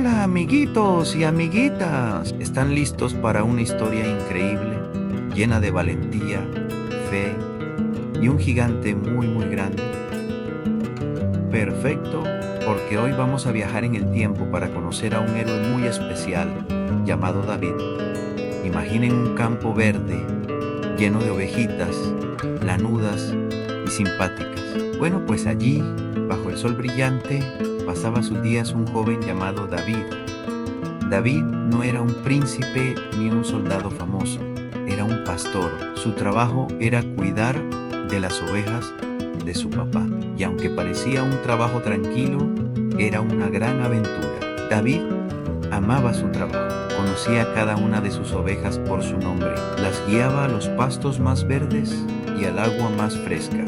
Hola amiguitos y amiguitas, ¿están listos para una historia increíble, llena de valentía, fe y un gigante muy grande? Perfecto, porque hoy vamos a viajar en el tiempo para conocer a un héroe muy especial llamado David. Imaginen un campo verde, lleno de ovejitas, lanudas y simpáticas. Bueno, pues allí, bajo el sol brillante, pasaba sus días un joven llamado David. David no era un príncipe ni un soldado famoso, era un pastor. Su trabajo era cuidar de las ovejas de su papá. Y aunque parecía un trabajo tranquilo, era una gran aventura. David amaba su trabajo, conocía a cada una de sus ovejas por su nombre, las guiaba a los pastos más verdes y al agua más fresca.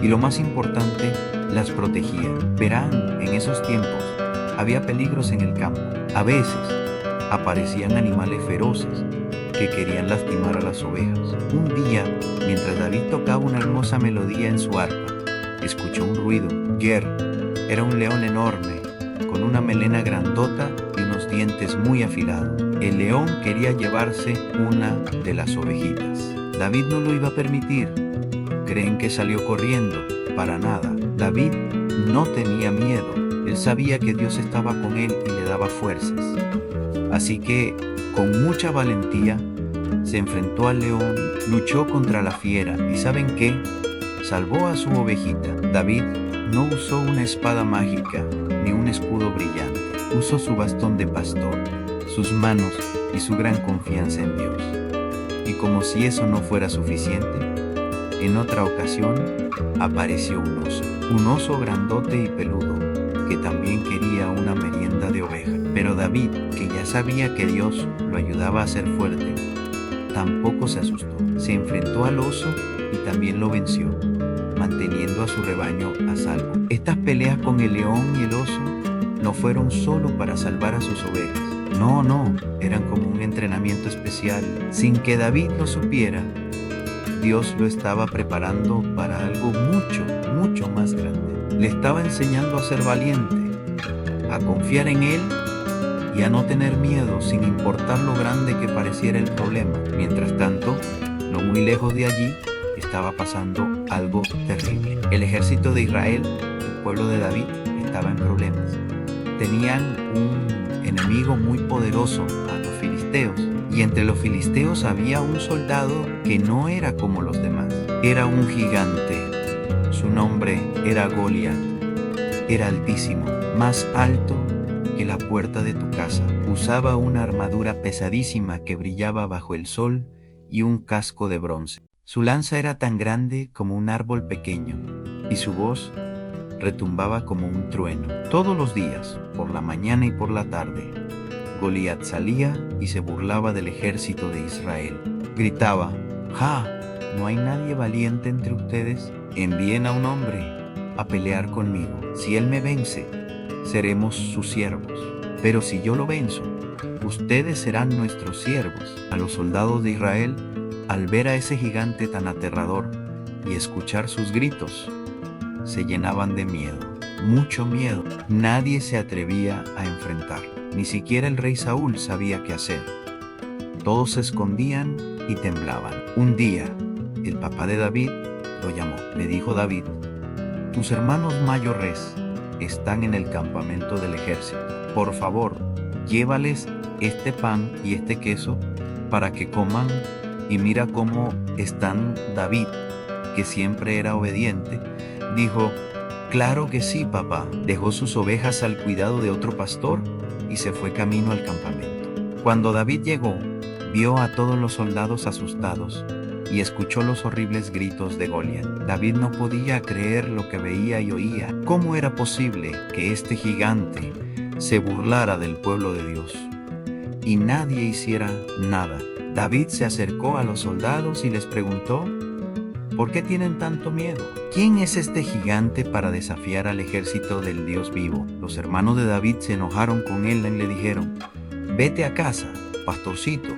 Y lo más importante, las protegía. Verán, en esos tiempos había peligros en el campo. A veces aparecían animales feroces que querían lastimar a las ovejas. Un día, mientras David tocaba una hermosa melodía en su arpa, escuchó un ruido. Ger era un león enorme, con una melena grandota y unos dientes muy afilados. El león quería llevarse una de las ovejitas. David no lo iba a permitir. ¿Creen que salió corriendo? Para nada. David no tenía miedo. Él sabía que Dios estaba con él y le daba fuerzas. Así que, con mucha valentía, se enfrentó al león, luchó contra la fiera y ¿saben qué? Salvó a su ovejita. David no usó una espada mágica ni un escudo brillante. Usó su bastón de pastor, sus manos y su gran confianza en Dios. Y como si eso no fuera suficiente, en otra ocasión apareció un oso grandote y peludo, que también quería una merienda de oveja. Pero David, que ya sabía que Dios lo ayudaba a ser fuerte, tampoco se asustó. Se enfrentó al oso y también lo venció, manteniendo a su rebaño a salvo. Estas peleas con el león y el oso no fueron solo para salvar a sus ovejas. No, eran como un entrenamiento especial. Sin que David lo supiera, Dios lo estaba preparando para algo mucho más grande. Le estaba enseñando a ser valiente, a confiar en Él y a no tener miedo sin importar lo grande que pareciera el problema. Mientras tanto, no muy lejos de allí, estaba pasando algo terrible. El ejército de Israel, el pueblo de David, estaba en problemas. Tenían un enemigo muy poderoso, a los filisteos. Y entre los filisteos había un soldado que no era como los demás. Era un gigante. Su nombre era Goliat. Era altísimo, más alto que la puerta de tu casa. Usaba una armadura pesadísima que brillaba bajo el sol y un casco de bronce. Su lanza era tan grande como un árbol pequeño y su voz retumbaba como un trueno. Todos los días, por la mañana y por la tarde, Goliat salía y se burlaba del ejército de Israel. Gritaba: ¡Ja! ¿No hay nadie valiente entre ustedes? Envíen a un hombre a pelear conmigo. Si él me vence, seremos sus siervos. Pero si yo lo venzo, ustedes serán nuestros siervos. A los soldados de Israel, al ver a ese gigante tan aterrador y escuchar sus gritos, se llenaban de miedo, mucho miedo. Nadie se atrevía a enfrentarlo. Ni siquiera el rey Saúl sabía qué hacer. Todos se escondían y temblaban. Un día, el papá de David lo llamó. Le dijo David: tus hermanos mayores están en el campamento del ejército. Por favor, llévales este pan y este queso para que coman. Y mira cómo están. David, que siempre era obediente, dijo: claro que sí, papá. Dejó sus ovejas al cuidado de otro pastor y se fue camino al campamento. Cuando David llegó, vio a todos los soldados asustados y escuchó los horribles gritos de Goliat. David no podía creer lo que veía y oía. ¿Cómo era posible que este gigante se burlara del pueblo de Dios y nadie hiciera nada? David se acercó a los soldados y les preguntó: ¿por qué tienen tanto miedo? ¿Quién es este gigante para desafiar al ejército del Dios vivo? Los hermanos de David se enojaron con él y le dijeron: vete a casa, pastorcito,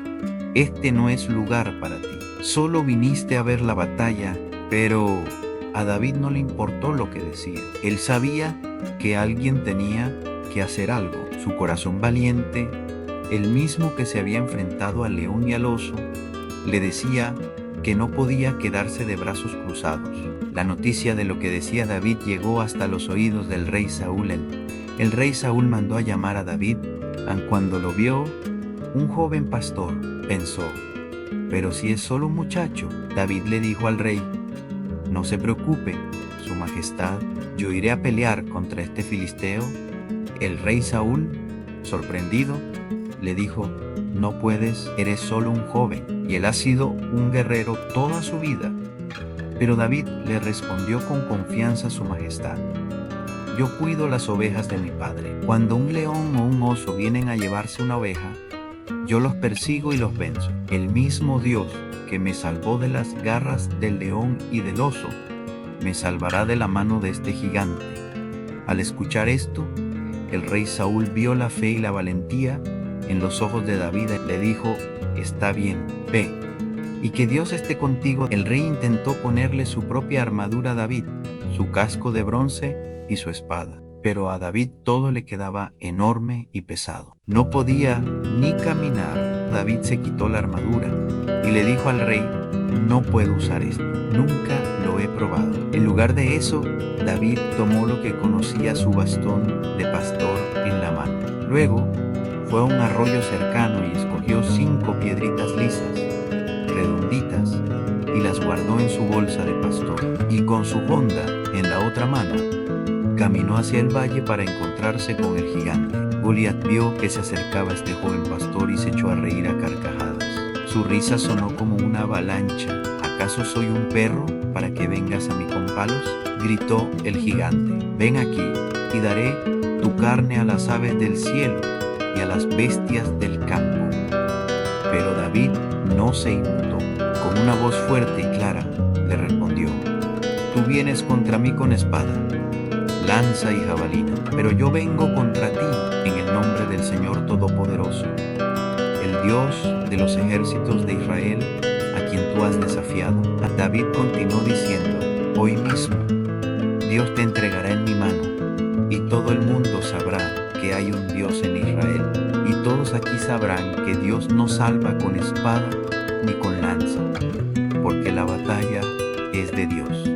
este no es lugar para ti. Solo viniste a ver la batalla. Pero a David no le importó lo que decía. Él sabía que alguien tenía que hacer algo. Su corazón valiente, el mismo que se había enfrentado al león y al oso, le decía que no podía quedarse de brazos cruzados. La noticia de lo que decía David llegó hasta los oídos del rey Saúl. El rey Saúl mandó a llamar a David. Cuando lo vio, un joven pastor, pensó, pero si es solo un muchacho. David le dijo al rey, no se preocupe, su majestad, yo iré a pelear contra este filisteo. El rey Saúl, sorprendido, le dijo, no puedes, eres solo un joven, y él ha sido un guerrero toda su vida. Pero David le respondió con confianza a su majestad, yo cuido las ovejas de mi padre. Cuando un león o un oso vienen a llevarse una oveja, yo los persigo y los venzo. El mismo Dios que me salvó de las garras del león y del oso, me salvará de la mano de este gigante. Al escuchar esto, el rey Saúl vio la fe y la valentía en los ojos de David. Le dijo, está bien, ve, y que Dios esté contigo. El rey intentó ponerle su propia armadura a David, su casco de bronce y su espada, pero a David todo le quedaba enorme y pesado. No podía ni caminar. David se quitó la armadura y le dijo al rey, no puedo usar esto, nunca lo he probado. En lugar de eso, David tomó lo que conocía su bastón de pastor en la mano. Luego fue a un arroyo cercano y escogió 5 piedritas lisas, redonditas, y las guardó en su bolsa de pastor. Y con su honda en la otra mano, caminó hacia el valle para encontrarse con el gigante. Goliat vio que se acercaba este joven pastor y se echó a reír a carcajadas. Su risa sonó como una avalancha. ¿Acaso soy un perro para que vengas a mí con palos? Gritó el gigante. Ven aquí y daré tu carne a las aves del cielo y a las bestias del campo. Pero David no se inmutó. Con una voz fuerte y clara le respondió, tú vienes contra mí con espada, lanza y jabalina, pero yo vengo contra ti en el nombre del Señor Todopoderoso, el Dios de los ejércitos de Israel, a quien tú has desafiado. David continuó diciendo, hoy mismo Dios te entregará en mi mano, y todo el mundo sabrá que hay un Dios en Israel, y todos aquí sabrán que Dios no salva con espada ni con lanza, porque la batalla es de Dios.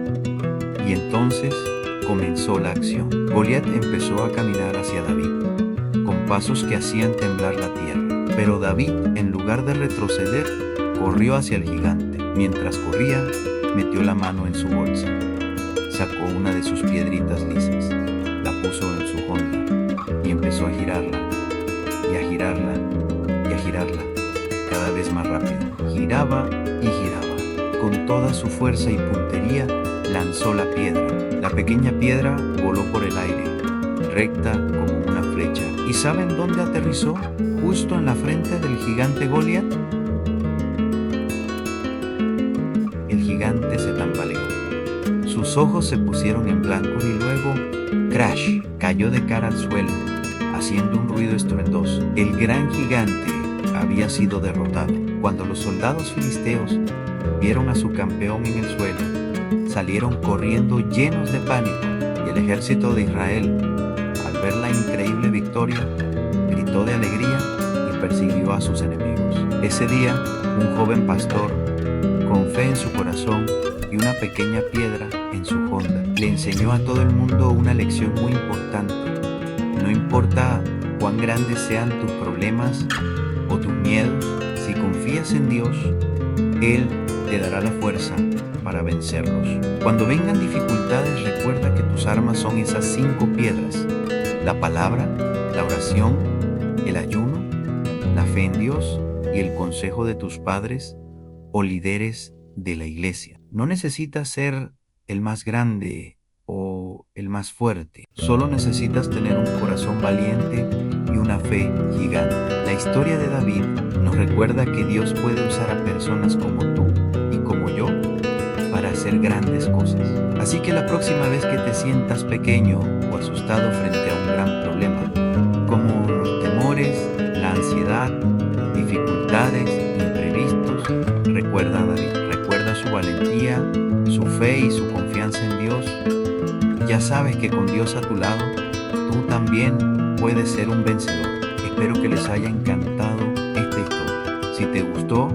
Y entonces comenzó la acción. Goliat empezó a caminar hacia David, con pasos que hacían temblar la tierra. Pero David, en lugar de retroceder, corrió hacia el gigante. Mientras corría, metió la mano en su bolsa, sacó una de sus piedritas lisas, la puso en su honda y empezó a girarla, y a girarla, y a girarla, cada vez más rápido. Giraba y giraba. Con toda su fuerza y puntería, lanzó la piedra. La pequeña piedra voló por el aire, recta como una flecha. ¿Y saben dónde aterrizó? Justo en la frente del gigante Goliat. El gigante se tambaleó. Sus ojos se pusieron en blanco y luego, crash, cayó de cara al suelo, haciendo un ruido estruendoso. El gran gigante había sido derrotado. Cuando los soldados filisteos vieron a su campeón en el suelo, salieron corriendo llenos de pánico, y el ejército de Israel, al ver la increíble victoria, gritó de alegría y persiguió a sus enemigos. Ese día, un joven pastor, con fe en su corazón y una pequeña piedra en su honda, le enseñó a todo el mundo una lección muy importante. No importa cuán grandes sean tus problemas o tus miedos, si confías en Dios, Él te dará la fuerza para vencerlos. Cuando vengan dificultades, recuerda que tus armas son esas 5 piedras: la palabra, la oración, el ayuno, la fe en Dios y el consejo de tus padres o líderes de la iglesia. No necesitas ser el más grande o el más fuerte, solo necesitas tener un corazón valiente y una fe gigante. La historia de David nos recuerda que Dios puede usar a personas como tú y como yo para hacer grandes cosas. Así que la próxima vez que te sientas pequeño o asustado frente a un gran problema, como los temores, la ansiedad, dificultades, imprevistos, recuerda a David, recuerda su valentía, su fe y su confianza en Dios. Ya sabes que con Dios a tu lado, tú también puedes ser un vencedor. Espero que les haya encantado esta historia. Si te gustó,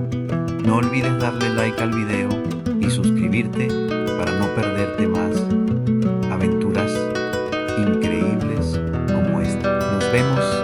no olvides darle like al video y suscribirte para no perderte más aventuras increíbles como esta. Nos vemos